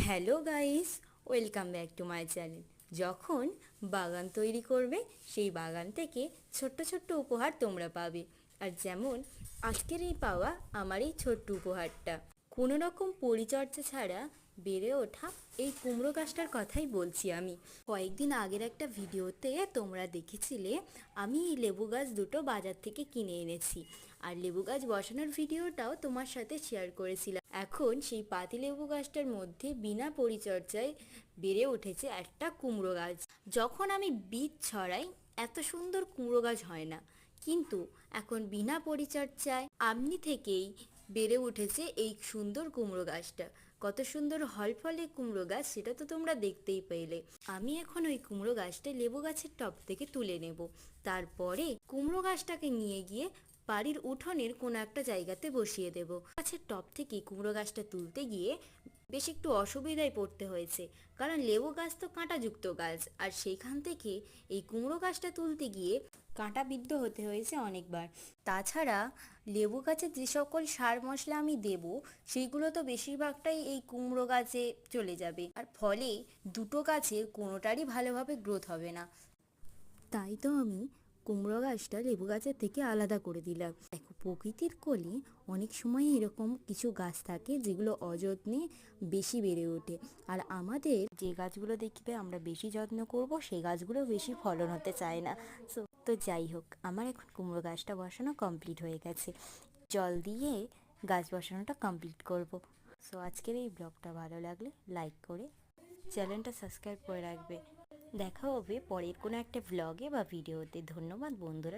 Hello guys, welcome back to my channel. যখন বাগান তৈরি করবে সেই বাগান থেকে ছোট্ট ছোট্ট উপহার তোমরা পাবে। আর যেমন আজকের এই পাওয়া আমার এই ছোট্ট উপহারটা, কোনো রকম পরিচর্যা ছাড়া বেড়ে ওঠা এই কুমড়ো গাছটার কথাই বলছি আমি। কয়েকদিন আগের একটা ভিডিওতে তোমরা দেখেছিলে আমি এই লেবু গাছ দুটো বাজার থেকে কিনে এনেছি, আর লেবু গাছ বসানোর ভিডিওটাও তোমার সাথে শেয়ার করেছিলাম। এখন সেই পাতি লেবু গাছটার মধ্যে বিনা পরিচর্যায় বেড়ে উঠেছে একটা কুমড়ো গাছ। যখন আমি বীজ ছড়াই এত সুন্দর কুমড়ো গাছ হয় না, কিন্তু এখন বিনা পরিচর্যায় আমনি থেকেই বেড়ে উঠেছে এই সুন্দর কুমড়ো গাছটা। কত সুন্দর হলফলে কুমড়ো গাছ সেটা তো তোমরা দেখতেই পেলে। আমি এখন ওই কুমড়ো গাছটা লেবু গাছের টব থেকে তুলে নেব। তারপরে কুমড়ো গাছটাকে নিয়ে গিয়ে বাড়ির উঠোনের কোনো একটা জায়গাতে বসিয়ে দেব। গাছের টব থেকে কুমড়ো গাছটা তুলতে গিয়ে বেশ একটু অসুবিধায় পড়তে হয়েছে, কারণ লেবু গাছ তো কাঁটাযুক্ত গাছ, আর সেইখান থেকে এই কুমড়ো গাছটা তুলতে গিয়ে কাঁটা বিদ্ধ হতে হয়েছে অনেকবার। তাছাড়া লেবু গাছে যে সকল সার মশলা আমি দেব সেইগুলো তো বেশিরভাগটাই এই কুমড়ো গাছে চলে যাবে, আর ফলে দুটো গাছের কোনোটারই ভালোভাবে গ্রোথ হবে না। তাই তো আমি কুমড়ো গাছটা লেবু গাছের থেকে আলাদা করে দিলাম। দেখো, প্রকৃতির কোলে অনেক সময় এরকম কিছু গাছ থাকে যেগুলো অযত্নে বেশি বেড়ে ওঠে, আর আমাদের যে গাছগুলো দেখবে আমরা বেশি যত্ন করব সেই গাছগুলো বেশি ফলন হতে চায় না। তো যাই হোক, আমার এখন কুমড়ো গাছটা বসানো কমপ্লিট হয়ে গেছে। জল দিয়ে গাছ বসানোটা কমপ্লিট করব। সো আজকের এই ব্লগটা ভালো লাগলে লাইক করে চ্যানেলটা সাবস্ক্রাইব করে রাখবে। দেখা হবে পরের কোনো একটা ব্লগে বা ভিডিওতে। ধন্যবাদ বন্ধুরা।